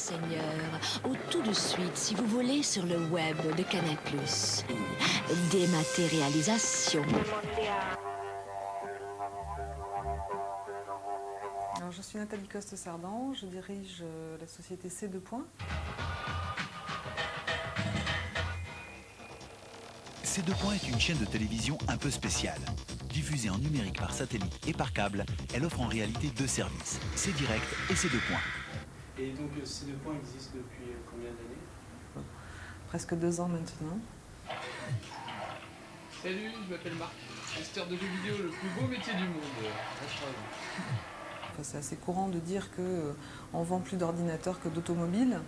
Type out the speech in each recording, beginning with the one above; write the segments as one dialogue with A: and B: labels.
A: Seigneur, au tout de suite, si vous voulez, sur le web de Canal+. Dématérialisation.
B: Alors, je suis Nathalie Coste-Sardan, je dirige la société C2 Points.
C: C2 Points est une chaîne de télévision un peu spéciale. Diffusée en numérique par satellite et par câble, elle offre en réalité deux services, C-Direct et C2 Points.
D: Et donc C2 Points existe depuis combien d'années?
B: Presque 2 ans maintenant.
D: Salut, je m'appelle Marc, testeur de jeux vidéo, le plus beau métier du monde.
B: Enfin, c'est assez courant de dire qu'on vend plus d'ordinateurs que d'automobiles.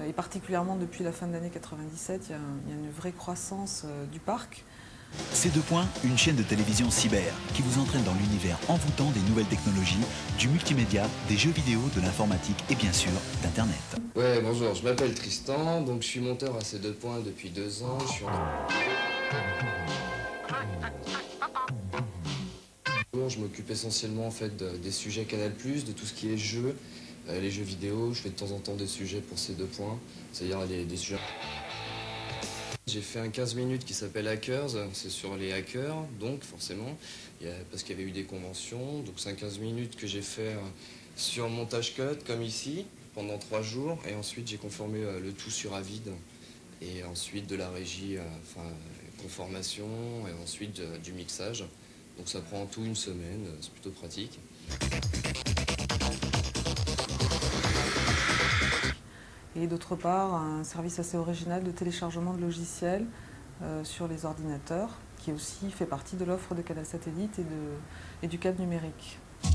B: Et particulièrement depuis la fin de l'année 97, il y a une vraie croissance du parc.
C: C2 Points, une chaîne de télévision cyber qui vous entraîne dans l'univers envoûtant des nouvelles technologies, du multimédia, des jeux vidéo, de l'informatique et bien sûr d'Internet.
E: Ouais, bonjour, je m'appelle Tristan, donc je suis monteur à C2 Points depuis 2 ans. Je m'occupe essentiellement en fait des sujets Canal+, de tout ce qui est jeux, les jeux vidéo. Je fais de temps en temps des sujets pour C2 Points, c'est-à-dire des sujets. J'ai fait un 15 minutes qui s'appelle Hackers, c'est sur les hackers, donc forcément, parce qu'il y avait eu des conventions. Donc c'est un 15 minutes que j'ai fait sur montage cut, comme ici, pendant 3 jours. Et ensuite j'ai conformé le tout sur Avid. Et ensuite de la régie, conformation, et ensuite du mixage. Donc ça prend en tout 1 semaine, c'est plutôt pratique.
B: Et d'autre part, un service assez original de téléchargement de logiciels sur les ordinateurs, qui aussi fait partie de l'offre de Canal Satellite et du câble numérique.
F: Je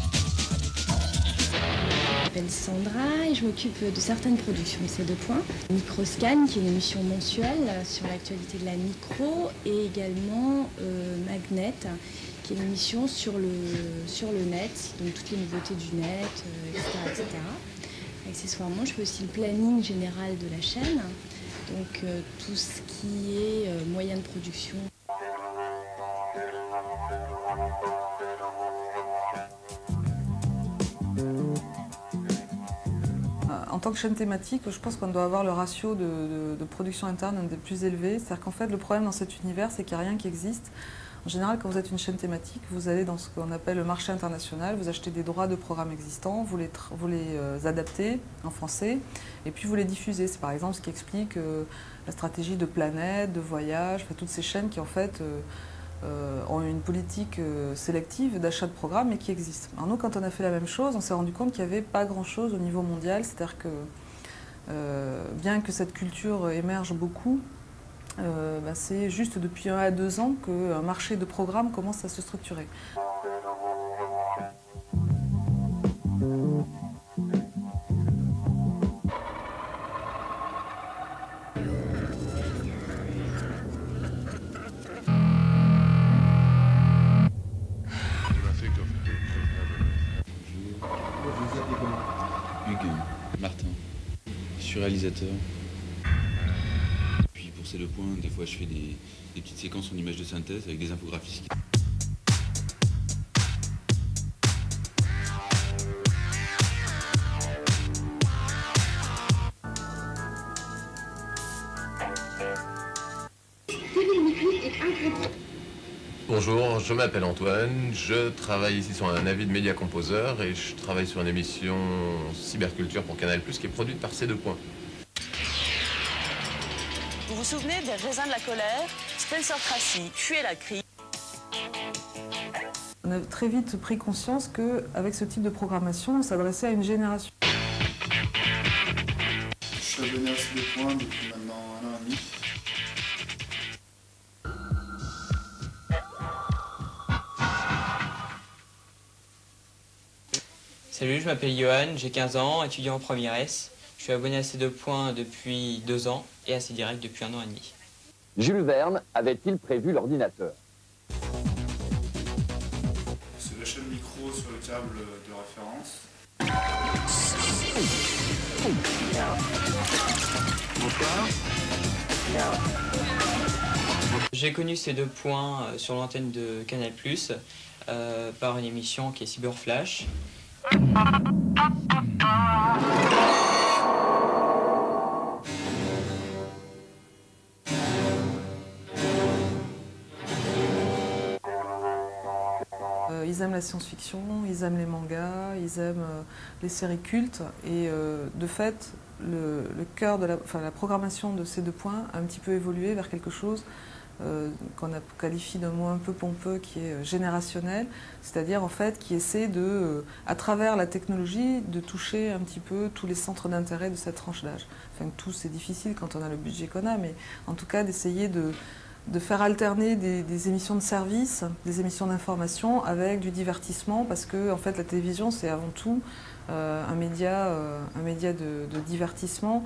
F: m'appelle Sandra et je m'occupe de certaines productions de C2 Points. Microscan, qui est une émission mensuelle sur l'actualité de la micro, et également Magnet, qui est une émission sur le net, donc toutes les nouveautés du net, etc. Accessoirement, je fais aussi le planning général de la chaîne, donc tout ce qui est moyen de production.
B: En tant que chaîne thématique, je pense qu'on doit avoir le ratio de production interne un des plus élevés. C'est-à-dire qu'en fait, le problème dans cet univers, c'est qu'il n'y a rien qui existe. En général, quand vous êtes une chaîne thématique, vous allez dans ce qu'on appelle le marché international, vous achetez des droits de programmes existants, vous les adaptez en français, et puis vous les diffusez. C'est par exemple ce qui explique la stratégie de Planète, de Voyage, toutes ces chaînes qui en fait ont une politique sélective d'achat de programmes et qui existent. Alors nous, quand on a fait la même chose, on s'est rendu compte qu'il n'y avait pas grand-chose au niveau mondial, c'est-à-dire que bien que cette culture émerge beaucoup, c'est juste depuis 1 à 2 ans qu'un marché de programmes commence à se structurer.
G: Hugues Martin, je suis réalisateur. Puis pour C2 Points, des fois je fais des petites séquences en images de synthèse avec des infographies.
H: Bonjour, je m'appelle Antoine, je travaille ici sur un avis de Media Composer et je travaille sur une émission cyberculture pour Canal+, qui est produite par C2 Points.
I: Vous vous souvenez des raisins de la colère? Spencer Tracy, Fuyez la crise.
B: On a très vite pris conscience qu'avec ce type de programmation, on s'adressait à une génération.
J: Je suis abonné à C2 Points depuis maintenant 1 an et demi.
K: Salut, je m'appelle Johan, j'ai 15 ans, étudiant en première S. Je suis abonné à C2 Points depuis 2 ans et à C-Direct depuis 1 an et demi.
L: Jules Verne avait-il prévu l'ordinateur?
J: C'est la chaîne micro sur le câble de référence.
K: J'ai connu C2 Points sur l'antenne de Canal+, par une émission qui est Cyberflash.
B: ils aiment la science-fiction, ils aiment les mangas, ils aiment les séries cultes. Et de fait, le cœur de la programmation de ces 2 points a un petit peu évolué vers quelque chose qu'on qualifie d'un mot un peu pompeux qui est générationnel, c'est-à-dire en fait qui essaie de, à travers la technologie, de toucher un petit peu tous les centres d'intérêt de cette tranche d'âge. Enfin, tout c'est difficile quand on a le budget qu'on a, mais en tout cas d'essayer de faire alterner des émissions de service, des émissions d'information avec du divertissement, parce que en fait la télévision c'est avant tout un média de divertissement.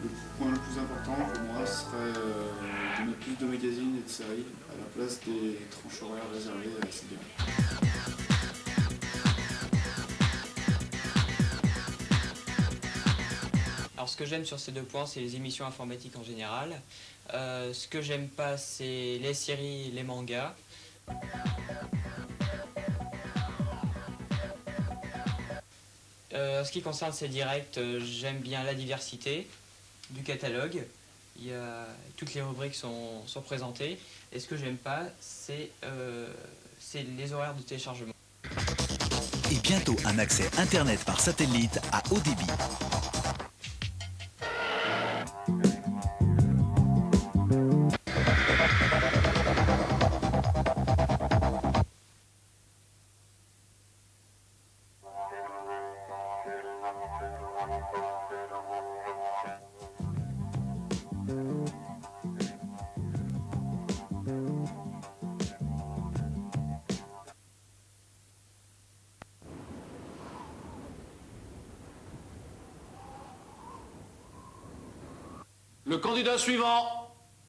J: Le point le plus important pour moi serait de mettre plus de magazines et de séries à la place des tranches horaires réservées à CDI.
K: Alors ce que j'aime sur ces 2 points, c'est les émissions informatiques en général. Ce que j'aime pas, c'est les séries, les mangas. En ce qui concerne ces directs, j'aime bien la diversité du catalogue. Toutes les rubriques sont présentées. Et ce que j'aime pas, c'est les horaires de téléchargement.
C: Et bientôt un accès Internet par satellite à haut débit.
M: Le candidat suivant.